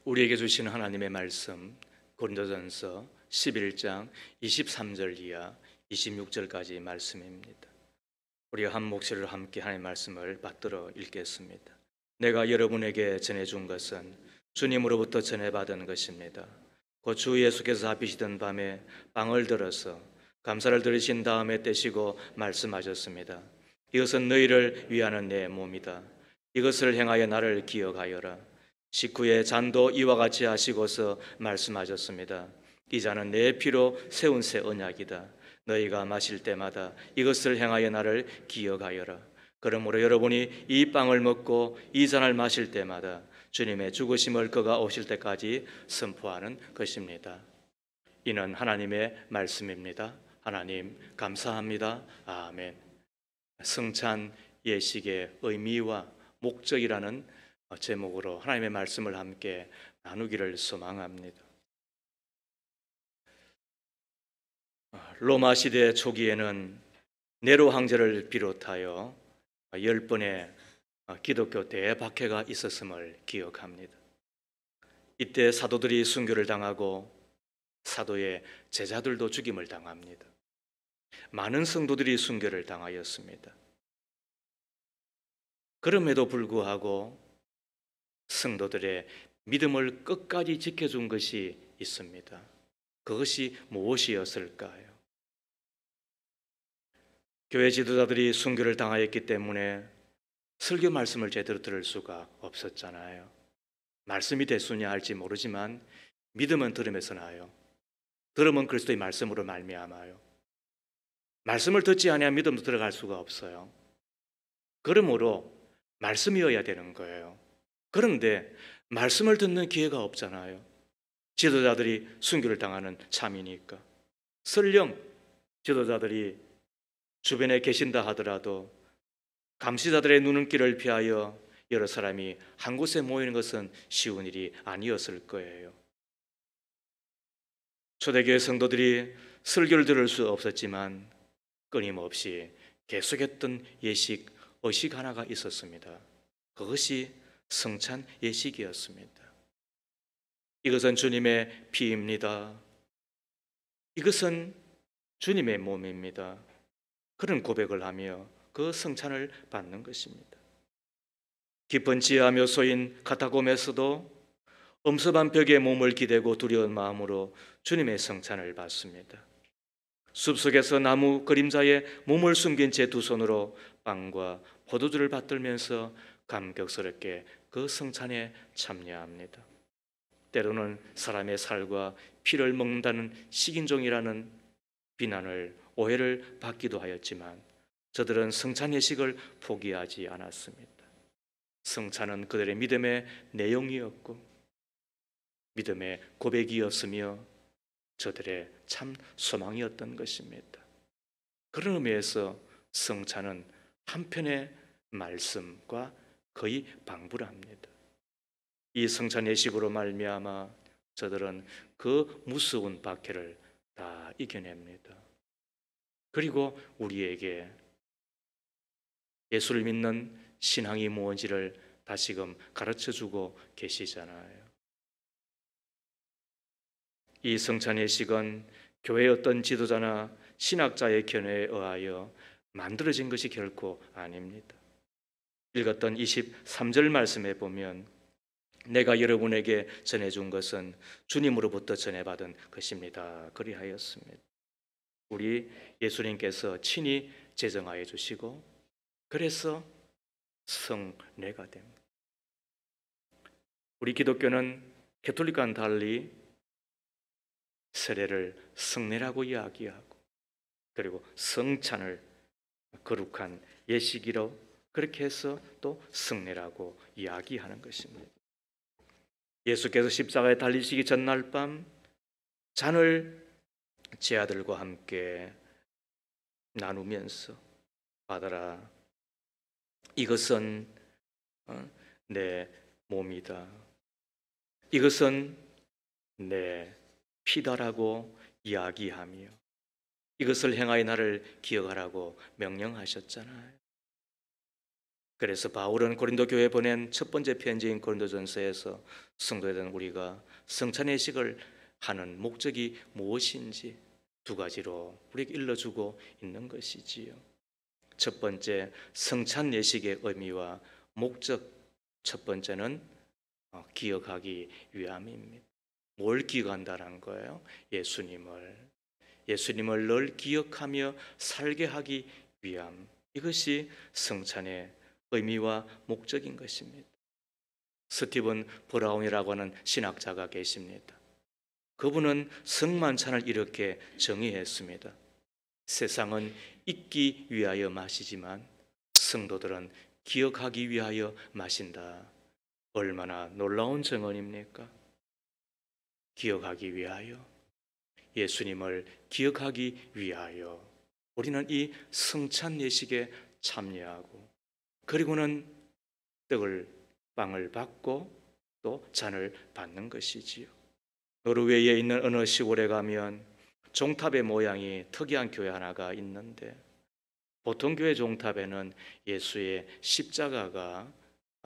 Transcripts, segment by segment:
우리에게 주신 하나님의 말씀 고린도전서 11장 23절 이하 26절까지 말씀입니다. 우리가 한 목소리로 함께 하나님의 말씀을 받들어 읽겠습니다. 내가 여러분에게 전해준 것은 주님으로부터 전해받은 것입니다. 곧 주 예수께서 잡히시던 밤에 빵을 들어서 감사를 드리신 다음에 떼시고 말씀하셨습니다. 이것은 너희를 위하는 내 몸이다. 이것을 행하여 나를 기억하여라. 식후에 잔도 이와 같이 하시고서 말씀하셨습니다. 이 잔은 내 피로 세운 새 언약이다. 너희가 마실 때마다 이것을 행하여 나를 기억하여라. 그러므로 여러분이 이 빵을 먹고 이 잔을 마실 때마다 주님의 죽으심을 그가 오실 때까지 선포하는 것입니다. 이는 하나님의 말씀입니다. 하나님 감사합니다. 아멘. 성찬 예식의 의미와 목적이라는 제목으로 하나님의 말씀을 함께 나누기를 소망합니다. 로마 시대 초기에는 네로 황제를 비롯하여 10번의 기독교 대박해가 있었음을 기억합니다. 이때 사도들이 순교를 당하고 사도의 제자들도 죽임을 당합니다. 많은 성도들이 순교를 당하였습니다. 그럼에도 불구하고 성도들의 믿음을 끝까지 지켜준 것이 있습니다. 그것이 무엇이었을까요? 교회 지도자들이 순교를 당하였기 때문에 설교 말씀을 제대로 들을 수가 없었잖아요. 말씀이 대수냐 할지 모르지만 믿음은 들음에서 나요. 들음은 그리스도의 말씀으로 말미암아요. 말씀을 듣지 아니하면 믿음도 들어갈 수가 없어요. 그러므로 말씀이어야 되는 거예요. 그런데 말씀을 듣는 기회가 없잖아요. 지도자들이 순교를 당하는 참이니까. 설령 지도자들이 주변에 계신다 하더라도 감시자들의 눈길을 피하여 여러 사람이 한 곳에 모이는 것은 쉬운 일이 아니었을 거예요. 초대교회 성도들이 설교를 들을 수 없었지만 끊임없이 계속했던 예식, 의식 하나가 있었습니다. 그것이 성찬 예식이었습니다. 이것은 주님의 피입니다. 이것은 주님의 몸입니다. 그런 고백을 하며 그 성찬을 받는 것입니다. 깊은 지하 묘소인 카타콤에서도 엄습한 벽에 몸을 기대고 두려운 마음으로 주님의 성찬을 받습니다. 숲속에서 나무 그림자에 몸을 숨긴 채 두 손으로 빵과 포도주를 받들면서 감격스럽게 그 성찬에 참여합니다. 때로는 사람의 살과 피를 먹는다는 식인종이라는 비난을, 오해를 받기도 하였지만 저들은 성찬 예식을 포기하지 않았습니다. 성찬은 그들의 믿음의 내용이었고 믿음의 고백이었으며 저들의 참 소망이었던 것입니다. 그런 의미에서 성찬은 한편의 말씀과 거의 방불합니다. 이 성찬 예식으로 말미암아 저들은 그 무서운 박해를 다 이겨냅니다. 그리고 우리에게 예수를 믿는 신앙이 무엇인지를 다시금 가르쳐주고 계시잖아요. 이 성찬 예식은 교회의 어떤 지도자나 신학자의 견해에 의하여 만들어진 것이 결코 아닙니다. 읽었던 23절 말씀에 보면 내가 여러분에게 전해준 것은 주님으로부터 전해받은 것입니다. 그리하였습니다. 우리 예수님께서 친히 제정하여 주시고 그래서 성례가 됩니다. 우리 기독교는 가톨릭과는 달리 세례를 성례라고 이야기하고 그리고 성찬을 거룩한 예식이로 그렇게 해서 또 성례라고 이야기하는 것입니다. 예수께서 십자가에 달리시기 전날 밤 잔을 제 아들과 함께 나누면서 받아라. 이것은 내 몸이다. 이것은 내 피다라고 이야기하며 이것을 행하여 나를 기억하라고 명령하셨잖아요. 그래서 바울은 고린도 교회에 보낸 첫 번째 편지인 고린도전서에서 성도된 우리가 성찬예식을 하는 목적이 무엇인지 두 가지로 우리에게 일러주고 있는 것이지요. 첫 번째, 성찬예식의 의미와 목적. 첫 번째는 기억하기 위함입니다. 뭘 기억한다는 거예요? 예수님을 늘 기억하며 살게 하기 위함. 이것이 성찬의 의미와 목적인 것입니다. 스티븐 브라운이라고 하는 신학자가 계십니다. 그분은 성만찬을 이렇게 정의했습니다. 세상은 잊기 위하여 마시지만 성도들은 기억하기 위하여 마신다. 얼마나 놀라운 정언입니까? 기억하기 위하여, 예수님을 기억하기 위하여 우리는 이 성찬 예식에 참여하고, 그리고는 빵을 받고 또 잔을 받는 것이지요. 노르웨이에 있는 어느 시골에 가면 종탑의 모양이 특이한 교회 하나가 있는데, 보통 교회 종탑에는 예수의 십자가가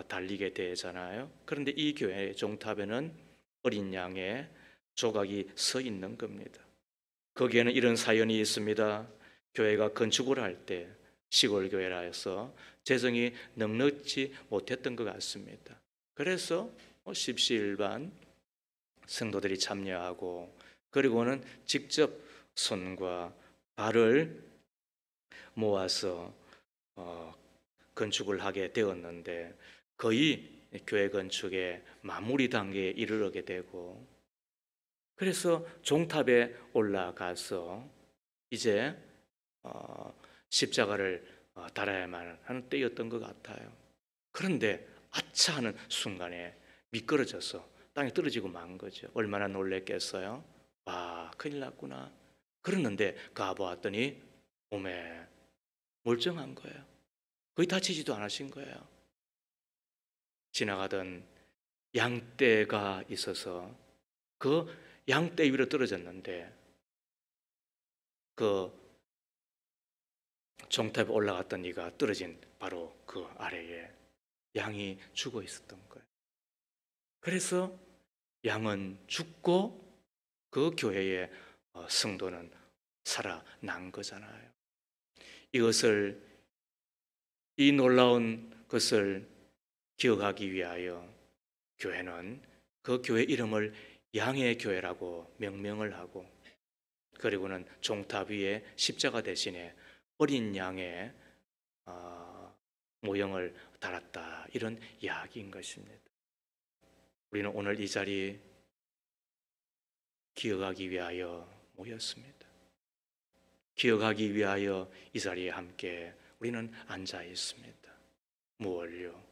달리게 되잖아요. 그런데 이 교회 종탑에는 어린 양의 조각이 서 있는 겁니다. 거기에는 이런 사연이 있습니다. 교회가 건축을 할 때 시골 교회라 해서 재정이 넉넉지 못했던 것 같습니다. 그래서 십시일반 성도들이 참여하고, 그리고는 직접 손과 발을 모아서 건축을 하게 되었는데, 거의 교회 건축의 마무리 단계에 이르게 되고, 그래서 종탑에 올라가서 이제 십자가를 달아야만 하는 때였던 것 같아요. 그런데 아차 하는 순간에 미끄러져서 땅에 떨어지고 만 거죠. 얼마나 놀랬겠어요? 와, 큰일 났구나. 그러는데 가보았더니 몸에 멀쩡한 거예요. 거의 다치지도 않으신 거예요. 지나가던 양떼가 있어서 그 양떼 위로 떨어졌는데, 그 종탑에 올라갔던 이가 떨어진 바로 그 아래에 양이 죽어 있었던 거예요. 그래서 양은 죽고 그 교회의 성도는 살아난 거잖아요. 이 놀라운 것을 기억하기 위하여 교회는 그 교회 이름을 양의 교회라고 명명을 하고, 그리고는 종탑 위에 십자가 대신에 어린 양의 모형을 달았다, 이런 이야기인 것입니다. 우리는 오늘 이 자리 기억하기 위하여 모였습니다. 기억하기 위하여 이 자리에 함께 우리는 앉아 있습니다. 무엇을요?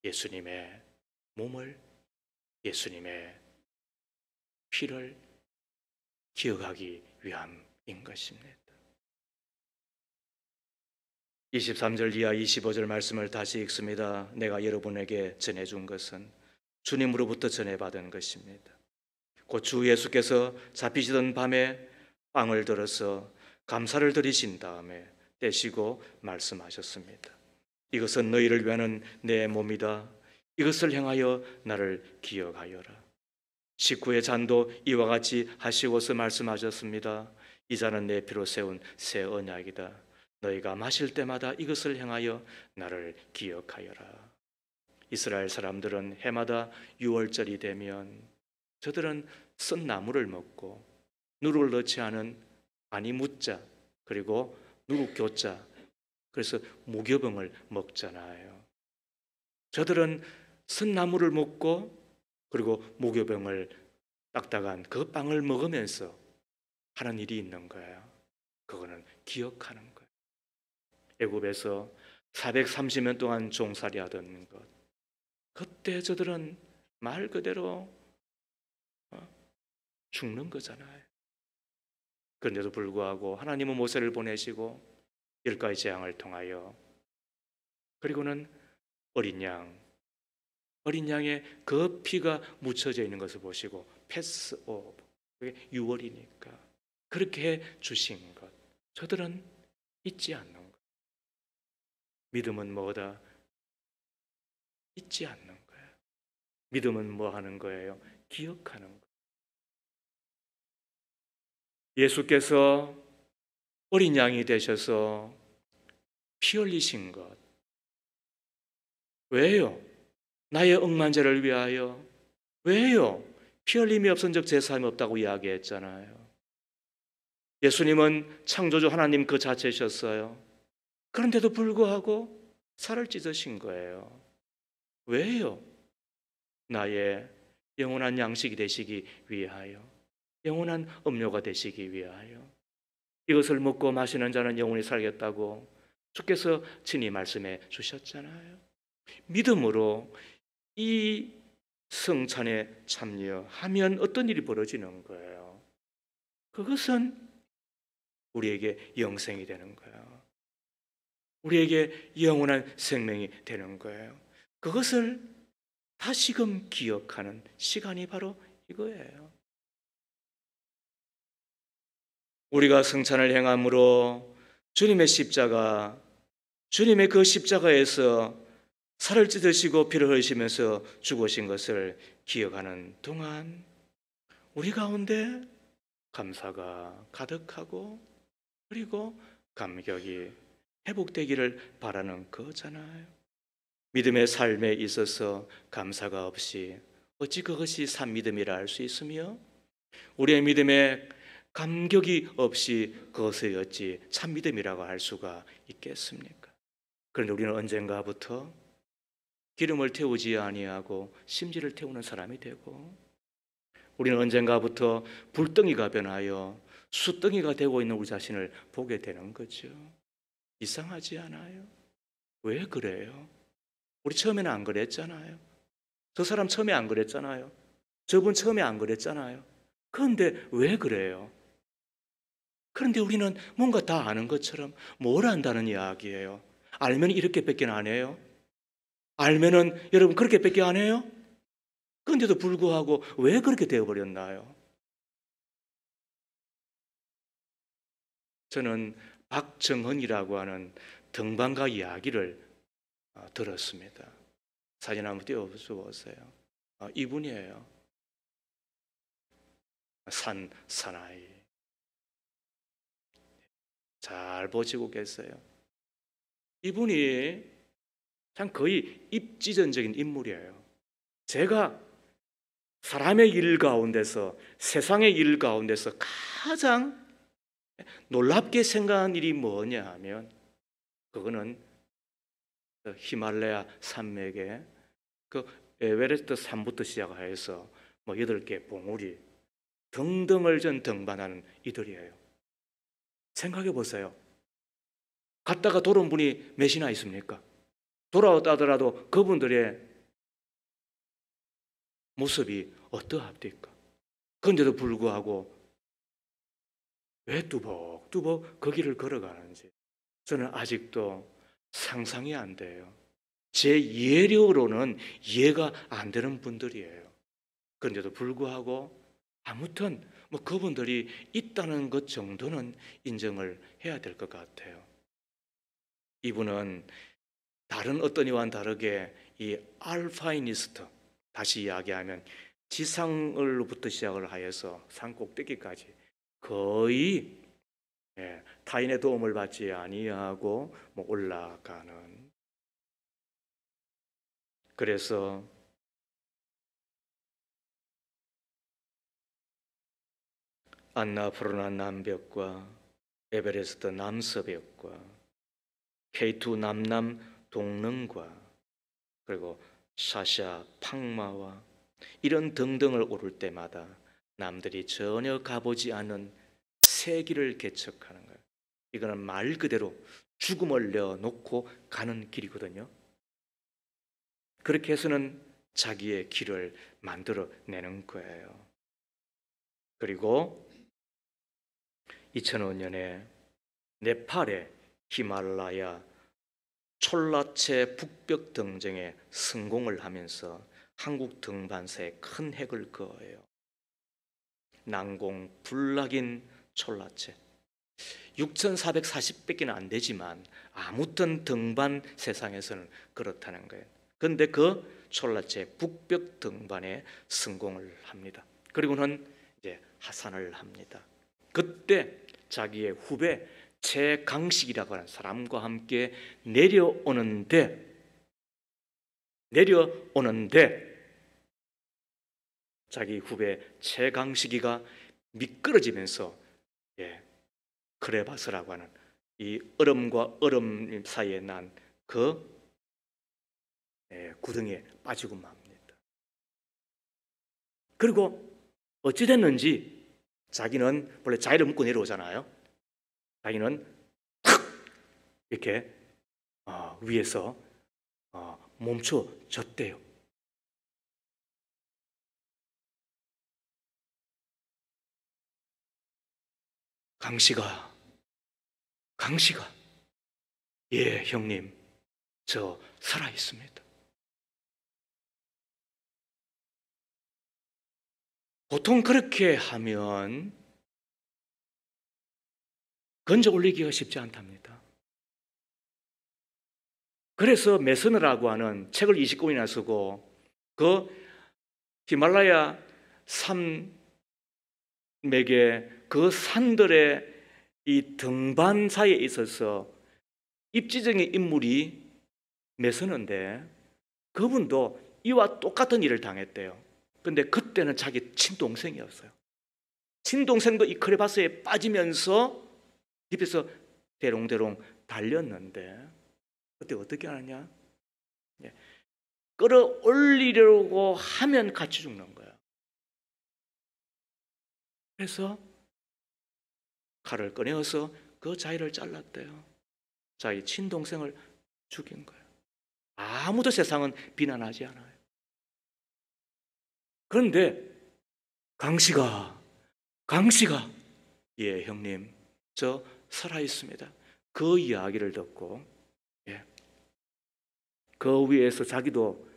예수님의 몸을, 예수님의 피를 기억하기 위함인 것입니다. 23절 이하 25절 말씀을 다시 읽습니다. 내가 여러분에게 전해준 것은 주님으로부터 전해받은 것입니다. 곧 주 예수께서 잡히시던 밤에 빵을 들어서 감사를 드리신 다음에 떼시고 말씀하셨습니다. 이것은 너희를 위하는 내 몸이다. 이것을 향하여 나를 기억하여라. 식후의 잔도 이와 같이 하시고서 말씀하셨습니다. 이 잔은 내 피로 세운 새 언약이다. 너희가 마실 때마다 이것을 향하여 나를 기억하여라. 이스라엘 사람들은 해마다 6월절이 되면 저들은 쓴 나무를 먹고 누룩을 넣지 않은 아니무자, 그리고 누룩교자, 그래서 무교병을 먹잖아요. 저들은 쓴 나무를 먹고 그리고 무교병을, 딱딱한 그 빵을 먹으면서 하는 일이 있는 거예요. 그거는 기억하는 거예요. 애굽에서 430년 동안 종살이 하던 것, 그때 저들은 말 그대로 죽는 거잖아요. 그런데도 불구하고 하나님은 모세를 보내시고 10가지 재앙을 통하여, 그리고는 어린 양의 그 피가 묻혀져 있는 것을 보시고 패스오버, 그게 6월이니까 그렇게 해 주신 것, 저들은 잊지 않는 것. 믿음은 뭐다? 잊지 않는 거예요. 믿음은 뭐 하는 거예요? 기억하는 거예요. 예수께서 어린 양이 되셔서 피 흘리신 것, 왜요? 나의 억만죄를 위하여. 왜요? 피 흘림이 없은 적 제사함이 없다고 이야기했잖아요. 예수님은 창조주 하나님 그 자체셨어요. 그런데도 불구하고 살을 찢으신 거예요. 왜요? 나의 영원한 양식이 되시기 위하여, 영원한 음료가 되시기 위하여. 이것을 먹고 마시는 자는 영원히 살겠다고 주께서 친히 말씀해 주셨잖아요. 믿음으로 이 성찬에 참여하면 어떤 일이 벌어지는 거예요? 그것은 우리에게 영생이 되는 거예요. 우리에게 영원한 생명이 되는 거예요. 그것을 다시금 기억하는 시간이 바로 이거예요. 우리가 성찬을 행함으로 주님의 십자가, 주님의 그 십자가에서 살을 찢으시고 피를 흘리시면서 죽으신 것을 기억하는 동안 우리 가운데 감사가 가득하고 그리고 감격이 회복되기를 바라는 거잖아요. 믿음의 삶에 있어서 감사가 없이 어찌 그것이 산 믿음이라 할 수 있으며, 우리의 믿음에 감격이 없이 그것을 어찌 참 믿음이라고 할 수가 있겠습니까? 그런데 우리는 언젠가부터 기름을 태우지 아니하고 심지를 태우는 사람이 되고, 우리는 언젠가부터 불덩이가 변하여 숯덩이가 되고 있는 우리 자신을 보게 되는 거죠. 이상하지 않아요? 왜 그래요? 우리 처음에는 안 그랬잖아요. 저 사람 처음에 안 그랬잖아요. 저분 처음에 안 그랬잖아요. 그런데 왜 그래요? 그런데 우리는 뭔가 다 아는 것처럼 뭘 안다는 이야기예요. 알면 이렇게밖에 안 해요. 알면은 여러분 그렇게밖에 안 해요. 그런데도 불구하고 왜 그렇게 되어버렸나요? 저는 박정헌이라고 하는 등반가 이야기를 들었습니다. 사진 한번 띄워보세요. 이분이에요. 사나이. 잘 보시고 계세요. 이분이 참 거의 입지전적인 인물이에요. 제가 사람의 일 가운데서, 세상의 일 가운데서 가장 놀랍게 생각한 일이 뭐냐 하면, 그거는 히말라야 산맥에 그 에베레스트 산부터 시작해서 뭐 8개 봉우리 등등을 전 등반하는 이들이에요. 생각해 보세요. 갔다가 돌아온 분이 몇이나 있습니까? 돌아왔다 하더라도 그분들의 모습이 어떠합니까? 그런데도 불구하고 왜 뚜벅뚜벅 그 길을 걸어가는지 저는 아직도 상상이 안 돼요. 제 이해력으로는 이해가 안 되는 분들이에요. 그런데도 불구하고 아무튼 뭐 그분들이 있다는 것 정도는 인정을 해야 될 것 같아요. 이분은 다른 어떤 이와는 다르게 이 알파이니스트, 다시 이야기하면 지상으로부터 시작을 하여서 산 꼭대기까지 거의 타인의 도움을 받지 아니하고 뭐 올라가는, 그래서 안나푸르나 남벽과 에베레스트 남서벽과 K2 남남 동릉과 그리고 샤샤 팡마와 이런 등등을 오를 때마다 남들이 전혀 가보지 않은 새 길을 개척하는 거예요. 이거는 말 그대로 죽음을 내어놓고 가는 길이거든요. 그렇게 해서는 자기의 길을 만들어내는 거예요. 그리고 2005년에 네팔의 히말라야 촐라체 북벽 등정에 성공을 하면서 한국 등반사에 큰 획을 그어요. 난공 불락인 촐라체 6,440밖에 안 되지만 아무튼 등반 세상에서는 그렇다는 거예요. 그런데 그 촐라체 북벽 등반에 성공을 합니다. 그리고는 이제 하산을 합니다. 그때 자기의 후배 최강식이라고 하는 사람과 함께 내려오는데 자기 후배 최강식이가 미끄러지면서 크레바스라고 하는 이 얼음과 얼음 사이에 난 그 구덩이에 빠지고 맙니다. 그리고 어찌 됐는지 자기는 원래 자리를 묶고 내려오잖아요. 자기는 탁 이렇게 위에서 멈춰졌대요. 강씨가 예 형님 저 살아 있습니다. 보통 그렇게 하면 건져 올리기가 쉽지 않답니다. 그래서 메스너라고 하는 책을 20권이나 쓰고 그 히말라야 산맥의 그 산들의 이 등반 사이에 있어서 입지적인 인물이 메스너인데 그분도 이와 똑같은 일을 당했대요. 근데 그때는 자기 친동생이었어요. 친동생도 이 크레바스에 빠지면서 옆에서 대롱대롱 달렸는데 그때 어떻게 하느냐? 끌어올리려고 하면 같이 죽는 거예요. 그래서 칼을 꺼내어서 그 자리를 잘랐대요. 자기 친동생을 죽인 거예요. 아무도 세상은 비난하지 않아요. 그런데 강씨가 예 형님 저 살아있습니다. 그 이야기를 듣고 그 위에서 자기도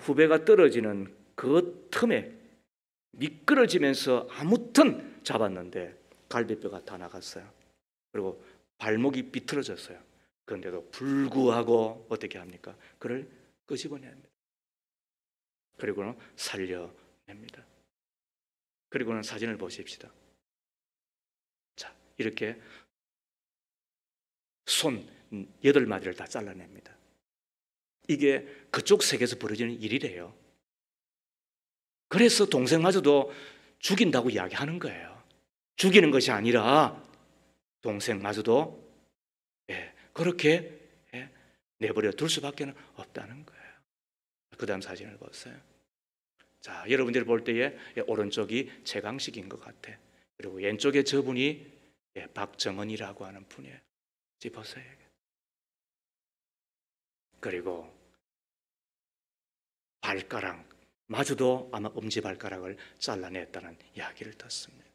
후배가 떨어지는 그 틈에 미끄러지면서 아무튼 잡았는데 갈비뼈가 다 나갔어요. 그리고 발목이 비틀어졌어요. 그런데도 불구하고 어떻게 합니까? 그를 끄집어냅니다. 그리고는 살려냅니다. 그리고는 사진을 보십시다. 자, 이렇게 손 8마디를 다 잘라냅니다. 이게 그쪽 세계에서 벌어지는 일이래요. 그래서 동생마저도 죽인다고 이야기하는 거예요. 죽이는 것이 아니라 동생마저도 그렇게 내버려 둘 수밖에 없다는 거예요. 그 다음 사진을 보세요. 자, 여러분들이 볼 때에 오른쪽이 최강식인 것 같아. 그리고 왼쪽에 저분이 박정은이라고 하는 분이에요. 보세요. 그리고 발가락 마저도 아마 엄지발가락을 잘라냈다는 이야기를 듣습니다.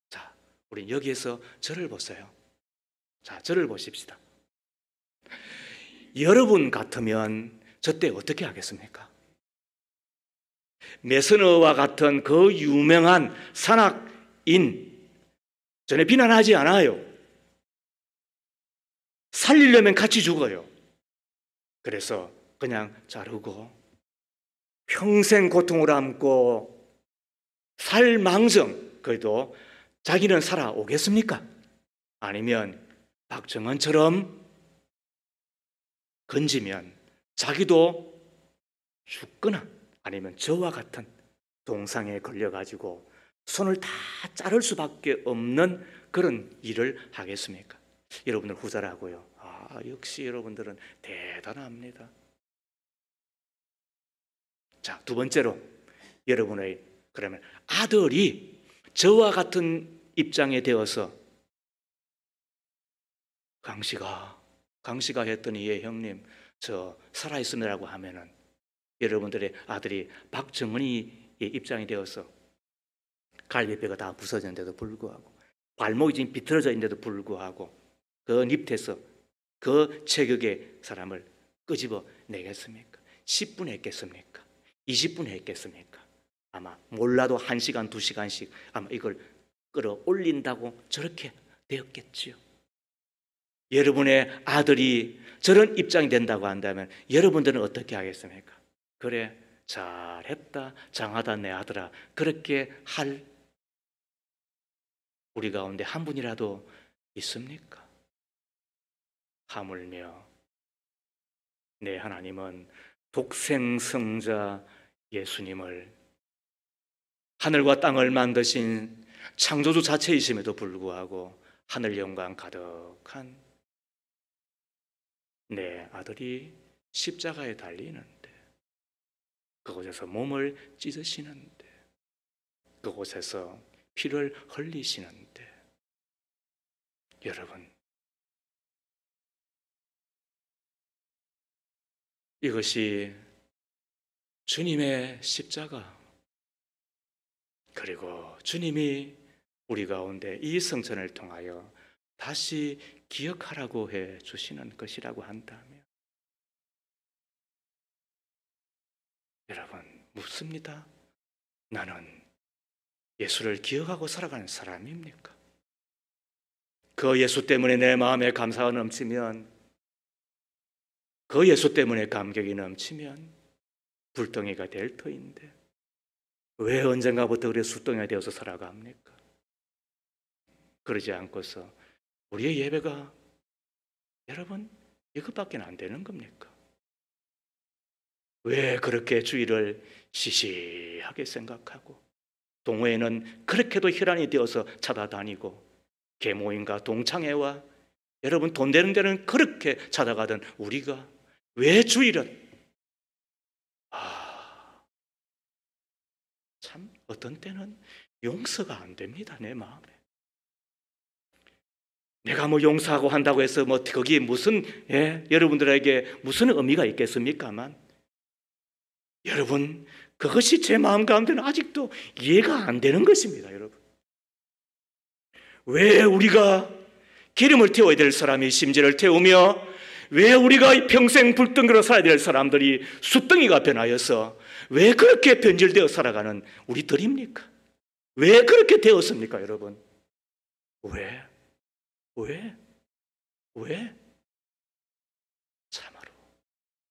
자, 우리 여기에서 저를 보세요. 자, 저를 보십시다. 여러분 같으면 저 때 어떻게 하겠습니까? 메스너와 같은 그 유명한 산악인 전에 비난하지 않아요. 살리려면 같이 죽어요. 그래서 그냥 자르고 평생 고통을 안고 살망정 그래도 자기는 살아오겠습니까? 아니면 박정은처럼 건지면 자기도 죽거나 아니면 저와 같은 동상에 걸려가지고 손을 다 자를 수밖에 없는 그런 일을 하겠습니까? 여러분들 후자라고요. 역시 여러분들은 대단합니다. 자, 두 번째로 여러분의 그러면 아들이 저와 같은 입장에 되어서 강씨가 했더니 예 형님 저 살아있으라고 하면은 여러분들의 아들이 박정은이의 입장이 되어서 갈비뼈가 다 부서졌는데도 불구하고 발목이 지금 비틀어져 있는데도 불구하고 그 밑에서 그 체격의 사람을 끄집어 내겠습니까? 10분 했겠습니까? 20분 했겠습니까? 아마 몰라도 1시간, 2시간씩 아마 이걸 끌어올린다고 저렇게 되었겠지요. 여러분의 아들이 저런 입장이 된다고 한다면 여러분들은 어떻게 하겠습니까? 그래, 잘했다, 장하다 내 아들아, 그렇게 할 우리 가운데 한 분이라도 있습니까? 하물며 내 하나님은 독생성자 예수님을 하늘과 땅을 만드신 창조주 자체이심에도 불구하고 하늘 영광 가득한 내 아들이 십자가에 달리는데, 그곳에서 몸을 찢으시는데, 그곳에서 피를 흘리시는데, 여러분, 이것이 주님의 십자가, 그리고 주님이 우리 가운데 이 성전을 통하여 다시 기억하라고 해 주시는 것이라고 한다면, 여러분, 묻습니다. 나는 예수를 기억하고 살아가는 사람입니까? 그 예수 때문에 내 마음에 감사가 넘치면, 그 예수 때문에 감격이 넘치면 불덩이가 될 터인데 왜 언젠가부터 그래 숫덩이가 되어서 살아갑니까? 그러지 않고서 우리의 예배가, 여러분, 이것밖에 안 되는 겁니까? 왜 그렇게 주일을 시시하게 생각하고 동호회는 그렇게도 혈안이 되어서 찾아다니고 계모임과 동창회와 여러분 돈 되는 데는 그렇게 찾아가던 우리가 왜 주일은 참 어떤 때는 용서가 안 됩니다. 내 마음에 내가 뭐 용서하고 한다고 해서 뭐 거기에 무슨 여러분들에게 무슨 의미가 있겠습니까만, 여러분 그것이 제 마음 가운데는 아직도 이해가 안 되는 것입니다. 여러분, 왜 우리가 기름을 태워야 될 사람이 심지를 태우며 왜 우리가 평생 불덩이로 살아야 될 사람들이 숫덩이가 변하여서 왜 그렇게 변질되어 살아가는 우리들입니까? 왜 그렇게 되었습니까, 여러분? 왜? 참으로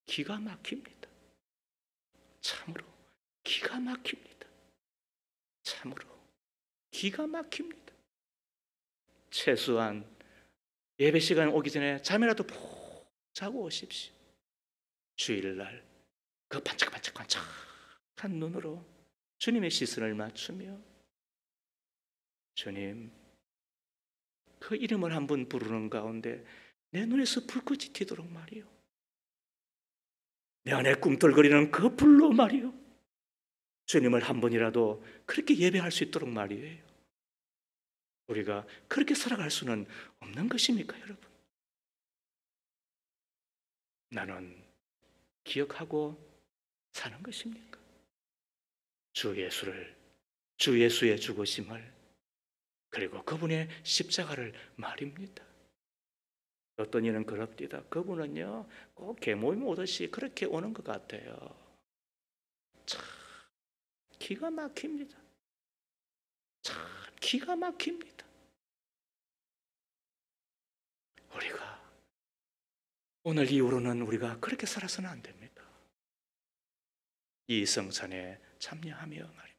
기가 막힙니다. 참으로 기가 막힙니다. 참으로 기가 막힙니다. 최소한 예배 시간 오기 전에 잠이라도 푹 자고 오십시오. 주일날 그 반짝반짝반짝한 눈으로 주님의 시선을 맞추며, 주님, 그 이름을 한 번 부르는 가운데 내 눈에서 불꽃이 튀도록 말이요, 내 안에 꿈틀거리는 그 불로 말이요, 주님을 한 번이라도 그렇게 예배할 수 있도록 말이에요. 우리가 그렇게 살아갈 수는 없는 것입니까, 여러분? 나는 기억하고 사는 것입니까? 주 예수의 죽으심을, 그리고 그분의 십자가를 말입니다. 어떤 이는 그럽디다. 그분은요 꼭 계모임 오듯이 그렇게 오는 것 같아요. 참 기가 막힙니다. 참 기가 막힙니다. 우리가 오늘 이후로는 우리가 그렇게 살아서는 안 됩니다. 이 성찬에 참여하며 말입니다.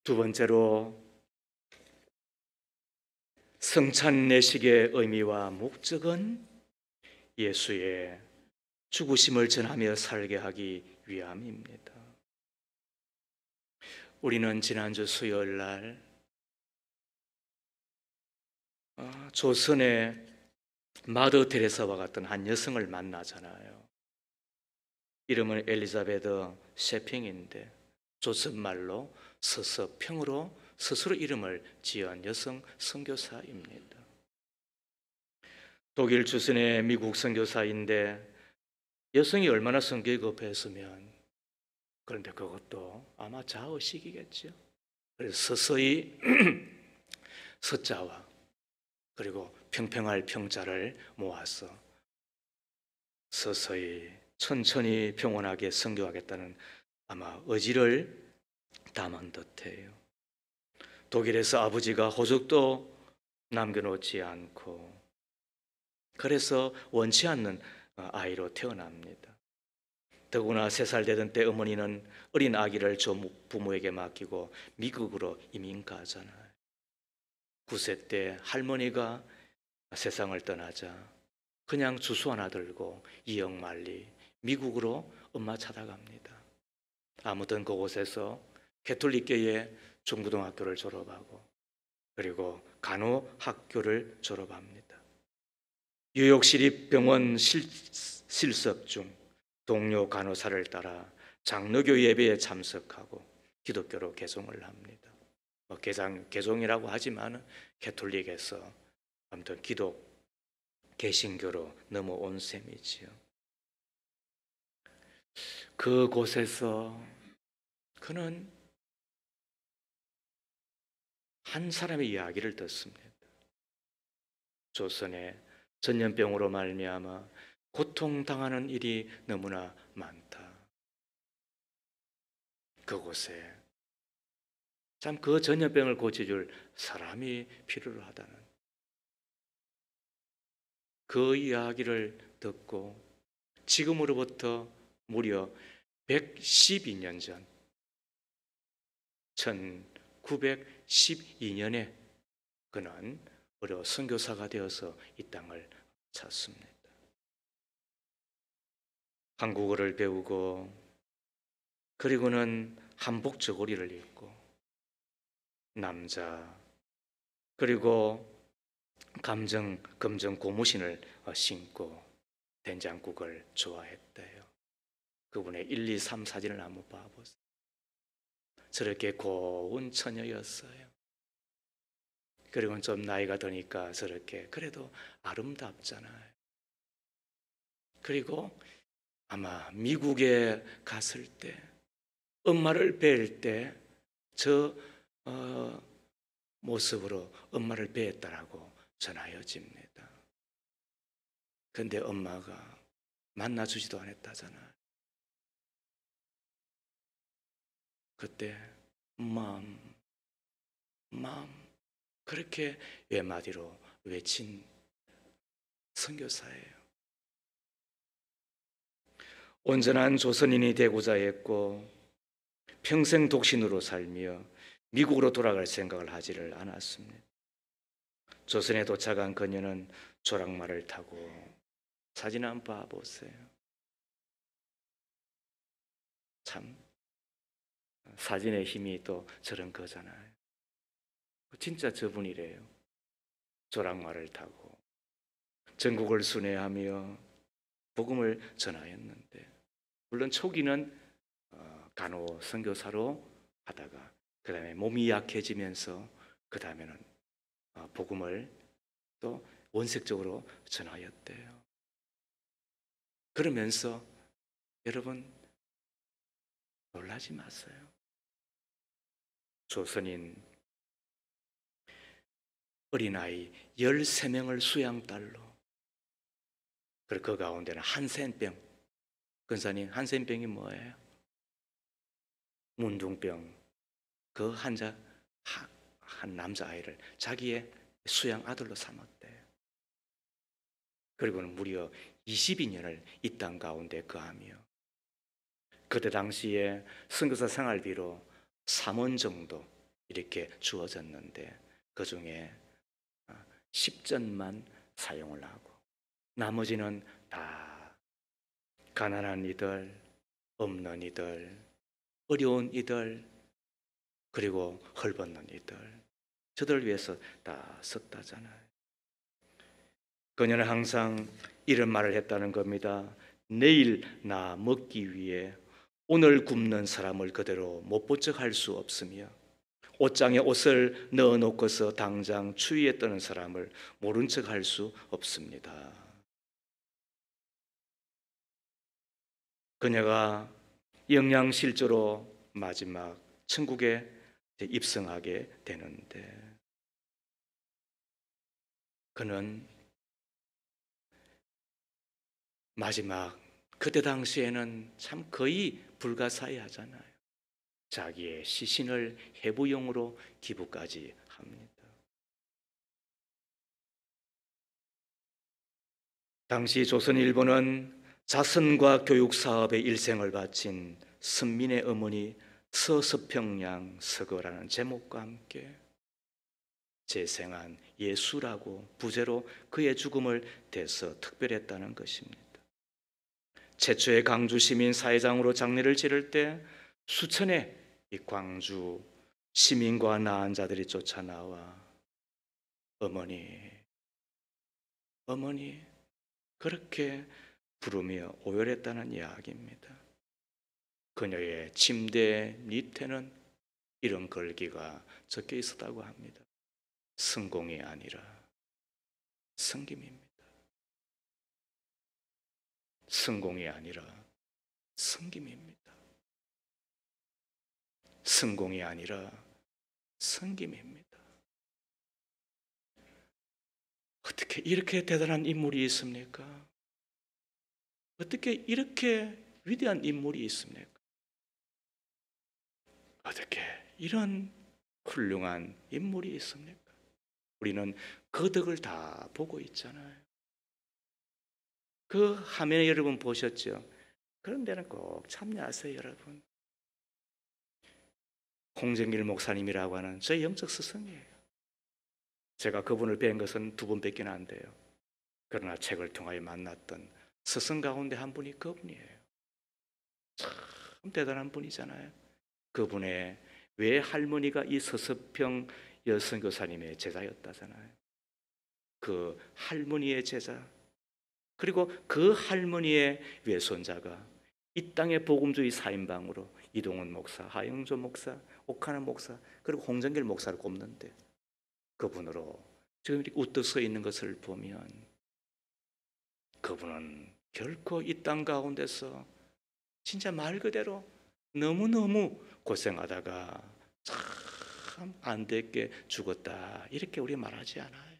두 번째로, 성찬 내식의 의미와 목적은 예수의 죽으심을 전하며 살게 하기 위함입니다. 우리는 지난주 수요일 날 조선의 마더 테레사와 같은 한 여성을 만나잖아요. 이름은 엘리자베트 셰핑인데 조선말로 서서평으로 스스로 이름을 지은 여성 선교사입니다. 독일 주선의 미국 선교사인데 여성이 얼마나 성격이 급했으면, 그런데 그것도 아마 자의식이겠죠. 그래서 서서히 서자와 그리고 평평할 평자를 모아서 서서히 천천히 평온하게 선교하겠다는 아마 의지를 담은 듯해요. 독일에서 아버지가 호적도 남겨놓지 않고 그래서 원치 않는 아이로 태어납니다. 더구나 3살 되던 때 어머니는 어린 아기를 부모에게 맡기고 미국으로 이민 가잖아요. 9세 때 할머니가 세상을 떠나자 그냥 주소 하나 들고 이역만리 미국으로 엄마 찾아갑니다. 아무튼 그곳에서 캐톨릭계의 중고등학교를 졸업하고 그리고 간호학교를 졸업합니다. 뉴욕시립병원 실습 중 동료 간호사를 따라 장로교 예배에 참석하고 기독교로 개종을 합니다. 개종이라고 하지만 캐톨릭에서 아무튼 개신교로 넘어온 셈이지요. 그곳에서 그는 한 사람의 이야기를 듣습니다. 조선에 전염병으로 말미암아 고통당하는 일이 너무나 많다. 그곳에 참 그 전염병을 고쳐줄 사람이 필요로 하다는 그 이야기를 듣고 지금으로부터 무려 112년 전 1912년에 그는 어려 선교사가 되어서 이 땅을 찾습니다. 한국어를 배우고 그리고는 한복 저고리를 입고 남자 그리고 검정 고무신을 신고 된장국을 좋아했대요. 그분의 1, 2, 3 사진을 한번 봐보세요. 저렇게 고운 처녀였어요. 그리고 좀 나이가 드니까 저렇게 그래도 아름답잖아요. 그리고 아마 미국에 갔을 때 엄마를 뵐 때 저 모습으로 엄마를 뵈었다라고 전하여집니다. 근데 엄마가 만나주지도 않았다잖아요. 그때 맘 그렇게 외마디로 외친 선교사예요. 온전한 조선인이 되고자 했고 평생 독신으로 살며 미국으로 돌아갈 생각을 하지를 않았습니다. 조선에 도착한 그녀는 조랑말을 타고 사진 한번 봐보세요. 참 사진의 힘이 또 저런 거잖아요. 진짜 저분이래요. 조랑말을 타고 전국을 순회하며 복음을 전하였는데 물론 초기는 간호 선교사로 하다가 그 다음에 몸이 약해지면서 그 다음에는 복음을 또 원색적으로 전하였대요. 그러면서 여러분 놀라지 마세요. 조선인 어린아이 13명을 수양딸로 그리고 그 가운데는 한센병 근사님 한센병이 뭐예요? 문둥병 그 한 남자아이를 자기의 수양 아들로 삼았대요. 그리고는 무려 22년을 이 땅 가운데 거하며 그때 당시에 선교사 생활비로 3원 정도 이렇게 주어졌는데 그 중에 10전만 사용을 하고 나머지는 다 가난한 이들, 없는 이들, 어려운 이들 그리고 헐벗는 이들 저들을 위해서 다 썼다잖아요. 그녀는 항상 이런 말을 했다는 겁니다. 내일 나 먹기 위해 오늘 굶는 사람을 그대로 못 본 척 할 수 없으며 옷장에 옷을 넣어놓고서 당장 추위에 떠는 사람을 모른 척 할 수 없습니다. 그녀가 영양실조로 마지막 천국에 입성하게 되는데 그는 마지막 그때 당시에는 참 거의 불가사의하잖아요. 자기의 시신을 해부용으로 기부까지 합니다. 당시 조선일보는 자선과 교육 사업에 일생을 바친 선민의 어머니 서서평양 서거라는 제목과 함께 재생한 예수라고 부제로 그의 죽음을 대서 특별했다는 것입니다. 최초의 광주 시민 사회장으로 장례를 치를 때 수천의 이 광주 시민과 나은 자들이 쫓아나와 어머니, 어머니 그렇게 부르며 오열했다는 이야기입니다. 그녀의 침대 밑에는 이런 글귀가 적혀 있었다고 합니다. 성공이 아니라 성김입니다. 성공이 아니라 성김입니다. 성공이 아니라 성김입니다. 어떻게 이렇게 대단한 인물이 있습니까? 어떻게 이렇게 위대한 인물이 있습니까? 어떻게 이런 훌륭한 인물이 있습니까? 우리는 그 덕을 다 보고 있잖아요. 그 화면에 여러분 보셨죠? 그런 데는 꼭 참여하세요, 여러분. 홍정길 목사님이라고 하는 저희 영적 스승이에요. 제가 그분을 뵌 것은 2번밖에 안 돼요. 그러나 책을 통하여 만났던 스승 가운데 한 분이 그분이에요. 참 대단한 분이잖아요. 그분의 외할머니가 이 서서평 여선교사님의 제자였다잖아요. 그 할머니의 제자, 그리고 그 할머니의 외손자가 이 땅의 복음주의 사인방으로 이동훈 목사, 하영조 목사, 옥하나 목사, 그리고 홍정길 목사를 꼽는데 그분으로 지금 이렇게 우뚝 서 있는 것을 보면 그분은 결코 이 땅 가운데서 진짜 말 그대로 너무너무 고생하다가 참 안 됐게 죽었다 이렇게 우리 말하지 않아요.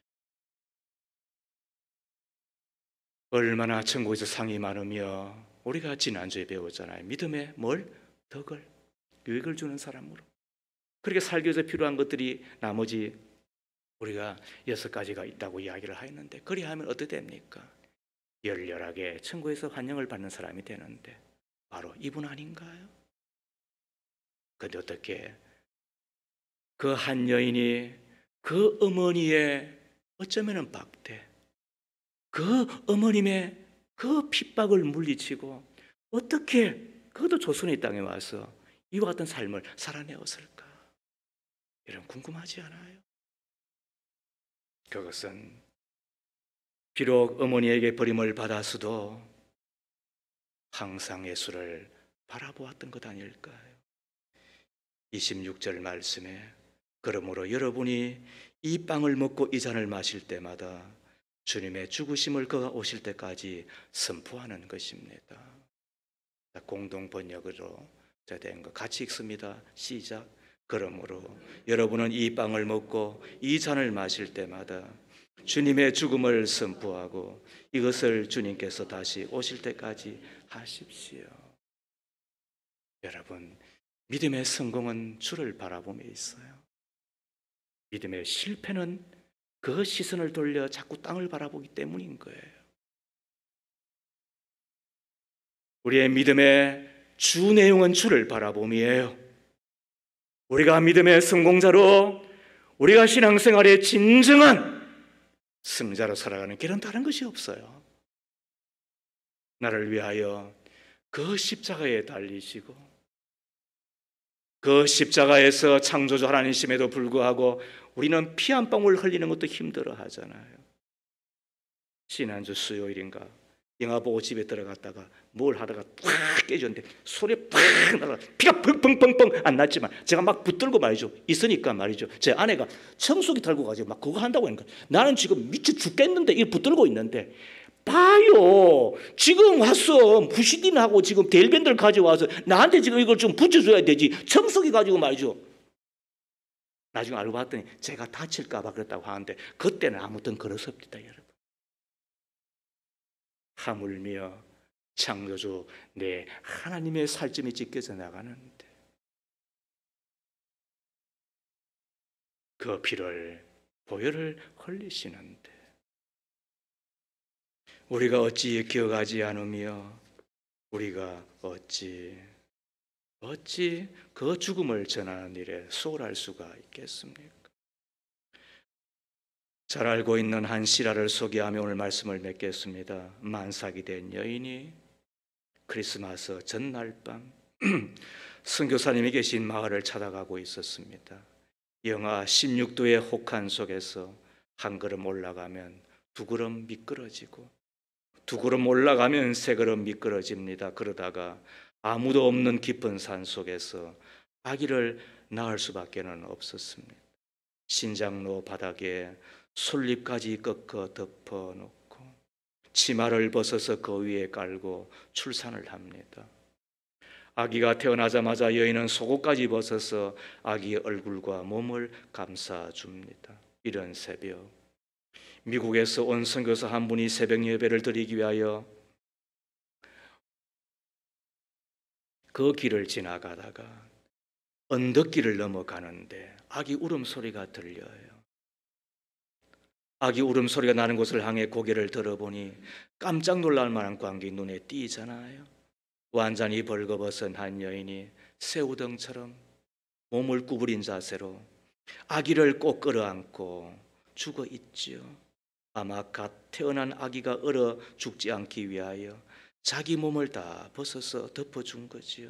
얼마나 천국에서 상이 많으며 우리가 지난주에 배웠잖아요. 믿음의 뭘? 덕을, 유익을 주는 사람으로. 그렇게 살기 위해서 필요한 것들이 나머지 우리가 6가지가 있다고 이야기를 하였는데 그리하면 어떻게 됩니까? 열렬하게 천국에서 환영을 받는 사람이 되는데 바로 이분 아닌가요? 그런데 어떻게 그 한 여인이 그 어머니의 어쩌면은 박대, 그 어머님의 그 핍박을 물리치고 어떻게 그것도 조선의 땅에 와서 이와 같은 삶을 살아내었을까? 이런 궁금하지 않아요? 그것은 비록 어머니에게 버림을 받았어도 항상 예수를 바라보았던 것 아닐까요? 26절 말씀에 그러므로 여러분이 이 빵을 먹고 이 잔을 마실 때마다 주님의 죽으심을 그가 오실 때까지 선포하는 것입니다. 공동 번역으로 된 거 같이 읽습니다. 시작. 그러므로 여러분은 이 빵을 먹고 이 잔을 마실 때마다 주님의 죽음을 선포하고 이것을 주님께서 다시 오실 때까지 하십시오. 여러분, 믿음의 성공은 주를 바라보며 있어요. 믿음의 실패는 그 시선을 돌려 자꾸 땅을 바라보기 때문인 거예요. 우리의 믿음의 주 내용은 주를 바라봄이에요. 우리가 믿음의 성공자로 우리가 신앙생활의 진정한 승자로 살아가는 길은 다른 것이 없어요. 나를 위하여 그 십자가에 달리시고 그 십자가에서 창조주 하나님이심에도 불구하고 우리는 피 한 방울 흘리는 것도 힘들어 하잖아요. 지난주 수요일인가 영화 보고 집에 들어갔다가 뭘 하다가 팍 깨졌는데 소리 팍 나가 피가 펑펑펑펑 안 났지만 제가 막 붙들고 말이죠. 있으니까 말이죠. 제 아내가 청소기 달고 가지고 막 그거 한다고 하니까 나는 지금 미쳐 죽겠는데 이걸 붙들고 있는데 봐요. 지금 와서 부시딘하고 지금 델밴드를 가져와서 나한테 지금 이걸 좀 붙여줘야 되지. 청소기 가지고 말이죠. 나중에 알고 봤더니 제가 다칠까 봐 그랬다고 하는데 그때는 아무튼 그렇습니다, 여러분. 하물며 창조주 내 하나님의 살점이 찢겨져 나가는데 그 피를 보혈을 흘리시는데 우리가 어찌 기억하지 않으며 우리가 어찌 그 죽음을 전하는 일에 소홀할 수가 있겠습니까? 잘 알고 있는 한 실화를 소개하며 오늘 말씀을 맺겠습니다. 만삭이 된 여인이 크리스마스 전날 밤 선교사님이 계신 마을을 찾아가고 있었습니다. 영하 16도의 혹한 속에서 한 걸음 올라가면 두 걸음 미끄러지고 두 걸음 올라가면 세 걸음 미끄러집니다. 그러다가 아무도 없는 깊은 산 속에서 아기를 낳을 수밖에는 없었습니다. 신장로 바닥에 솔잎까지 꺾어 덮어놓고 치마를 벗어서 그 위에 깔고 출산을 합니다. 아기가 태어나자마자 여인은 속옷까지 벗어서 아기의 얼굴과 몸을 감싸줍니다. 이런 새벽, 미국에서 온 선교사 한 분이 새벽 예배를 드리기 위하여 그 길을 지나가다가 언덕길을 넘어가는데 아기 울음소리가 들려요. 아기 울음소리가 나는 곳을 향해 고개를 들어보니 깜짝 놀랄 만한 광경이 눈에 띄잖아요. 완전히 벌거벗은 한 여인이 새우등처럼 몸을 구부린 자세로 아기를 꼭 끌어안고 죽어 있지요. 아마 갓 태어난 아기가 얼어 죽지 않기 위하여 자기 몸을 다 벗어서 덮어준 거지요.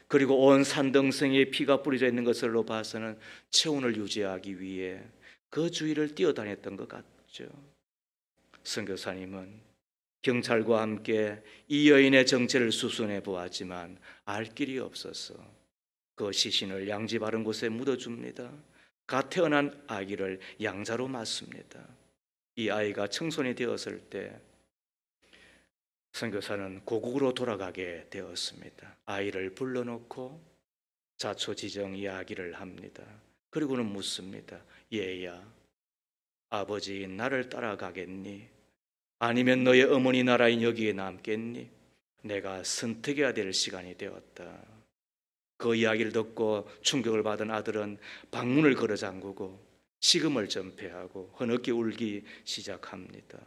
그리고 온 산등성에 피가 뿌려져 있는 것으로 봐서는 체온을 유지하기 위해 그 주위를 뛰어다녔던 것 같죠. 선교사님은 경찰과 함께 이 여인의 정체를 수순해 보았지만 알 길이 없어서 그 시신을 양지 바른 곳에 묻어줍니다. 갓 태어난 아기를 양자로 맞습니다. 이 아이가 청소년이 되었을 때 선교사는 고국으로 돌아가게 되었습니다. 아이를 불러놓고 자초지정 이야기를 합니다. 그리고는 묻습니다. 얘야, 아버지 나를 따라가겠니? 아니면 너의 어머니 나라인 여기에 남겠니? 내가 선택해야 될 시간이 되었다. 그 이야기를 듣고 충격을 받은 아들은 방문을 걸어 잠그고 식음을 전폐하고 흐느끼 울기 시작합니다.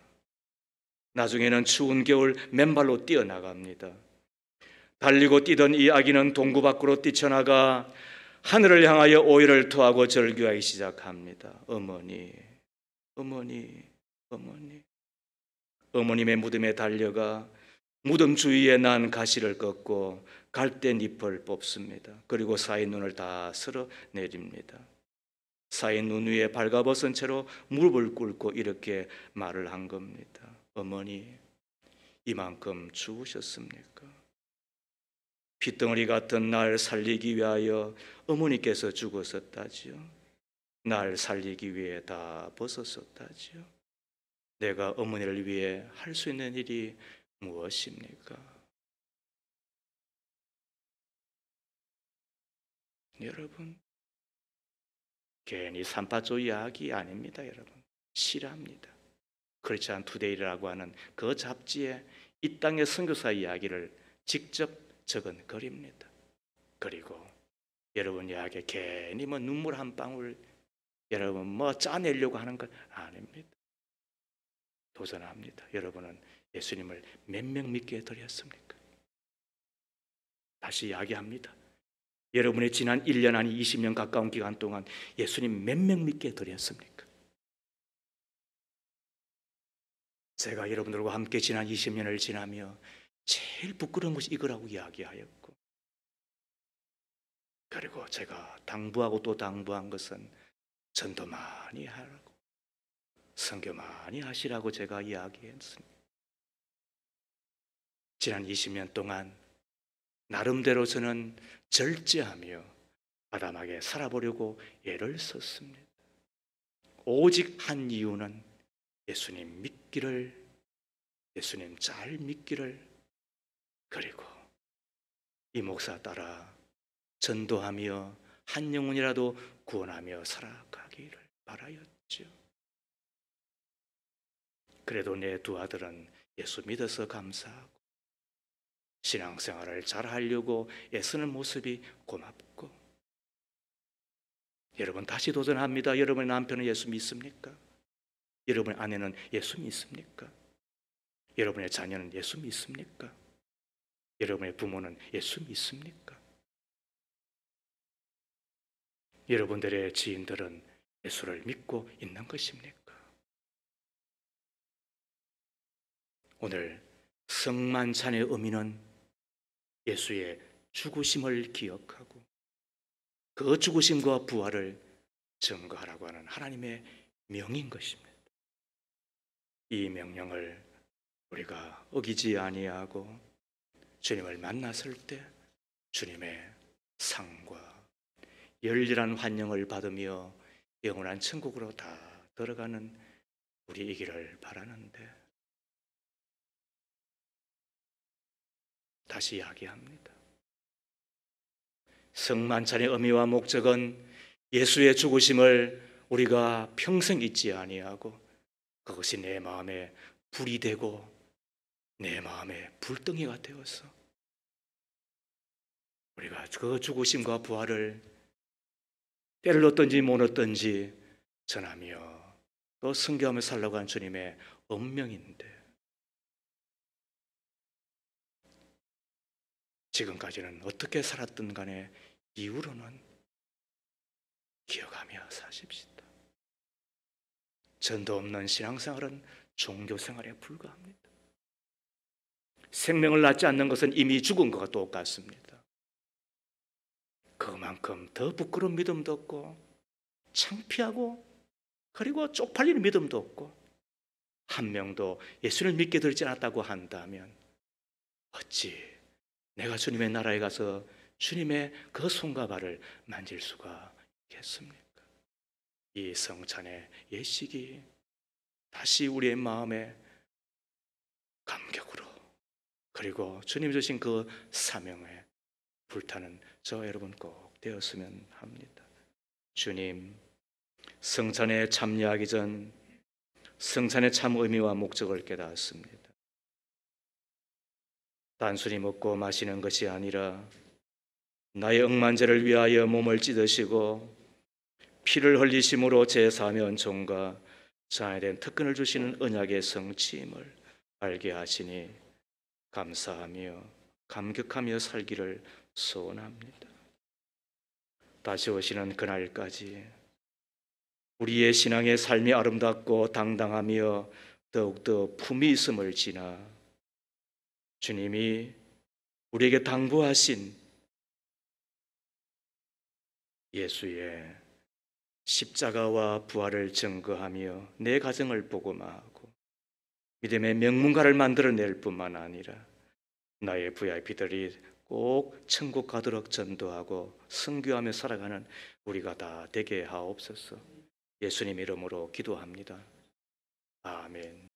나중에는 추운 겨울 맨발로 뛰어나갑니다. 달리고 뛰던 이 아기는 동구 밖으로 뛰쳐나가 하늘을 향하여 오열을 토하고 절규하기 시작합니다. 어머니, 어머니, 어머니. 어머님의 무덤에 달려가 무덤 주위에 난 가시를 꺾고 갈대잎을 뽑습니다. 그리고 사인 눈을 다 쓸어 내립니다. 사인 눈 위에 발가벗은 채로 무릎을 꿇고 이렇게 말을 한 겁니다. 어머니, 이만큼 죽으셨습니까? 핏덩어리 같은 날 살리기 위하여 어머니께서 죽었었다지요. 날 살리기 위해 다 벗었었다지요. 내가 어머니를 위해 할 수 있는 일이 무엇입니까? 여러분, 괜히 산파조 이야기 아닙니다. 여러분, 실화입니다. 크리스찬 투데이라고 하는 그 잡지에 이 땅의 선교사 이야기를 직접 적은 글입니다. 그리고 여러분 이야기에 괜히 눈물 한 방울 여러분 짜내려고 하는 건 아닙니다. 도전합니다. 여러분은 예수님을 몇 명 믿게 드렸습니까? 다시 이야기합니다. 여러분의 지난 1년 아니 20년 가까운 기간 동안 예수님 몇 명 믿게 드렸습니까? 제가 여러분들과 함께 지난 20년을 지나며 제일 부끄러운 것이 이거라고 이야기하였고, 그리고 제가 당부하고 또 당부한 것은 전도 많이 하라고, 선교 많이 하시라고 제가 이야기했습니다. 지난 20년 동안 나름대로 저는 절제하며 아담하게 살아보려고 애를 썼습니다. 오직 한 이유는 예수님 믿기를, 예수님 잘 믿기를, 그리고 이 목사 따라 전도하며 한 영혼이라도 구원하며 살아가기를 바라였죠. 그래도 내 두 아들은 예수 믿어서 감사하고 신앙생활을 잘 하려고 애쓰는 모습이 고맙고, 여러분 다시 도전합니다. 여러분의 남편은 예수 믿습니까? 여러분의 아내는 예수 믿습니까? 여러분의 자녀는 예수 믿습니까? 여러분의 부모는 예수 믿습니까? 여러분들의 지인들은 예수를 믿고 있는 것입니까? 오늘 성만찬의 의미는 예수의 죽으심을 기억하고 그 죽으심과 부활을 증거하라고 하는 하나님의 명인 것입니다. 이 명령을 우리가 어기지 아니하고 주님을 만났을 때 주님의 상과 열렬한 환영을 받으며 영원한 천국으로 다 들어가는 우리이기를 바라는데, 다시 이야기합니다. 성만찬의 의미와 목적은 예수의 죽으심을 우리가 평생 잊지 아니하고 그것이 내 마음에 불이 되고 내 마음에 불덩이가 되어서 우리가 그 죽으심과 부활을 때를 얻든지 못 얻든지 전하며 또 선교하며 살라고 한 주님의 운명인데, 지금까지는 어떻게 살았든 간에 이후로는 기억하며 사십시다. 전도 없는 신앙생활은 종교생활에 불과합니다. 생명을 낳지 않는 것은 이미 죽은 것과 똑같습니다. 그만큼 더 부끄러운 믿음도 없고 창피하고 그리고 쪽팔리는 믿음도 없고 한 명도 예수를 믿게 되지 않았다고 한다면 어찌 내가 주님의 나라에 가서 주님의 그 손과 발을 만질 수가 있겠습니까? 이 성찬의 예식이 다시 우리의 마음에 감격으로 그리고 주님 주신 그 사명에 불타는 저 여러분 꼭 되었으면 합니다. 주님, 성찬에 참여하기 전 성찬의 참 의미와 목적을 깨닫습니다. 단순히 먹고 마시는 것이 아니라 나의 억만죄를 위하여 몸을 찢으시고 피를 흘리심으로 제 사명 은총과 자아된 특권을 주시는 언약의 성취임을 알게 하시니 감사하며 감격하며 살기를 소원합니다. 다시 오시는 그날까지 우리의 신앙의 삶이 아름답고 당당하며 더욱더 품이 있음을 지나 주님이 우리에게 당부하신 예수의 십자가와 부활을 증거하며 내 가정을 복음화하고 믿음의 명문가를 만들어낼 뿐만 아니라 나의 VIP들이 꼭 천국 가도록 전도하고 선교하며 살아가는 우리가 다 되게 하옵소서. 예수님 이름으로 기도합니다. 아멘.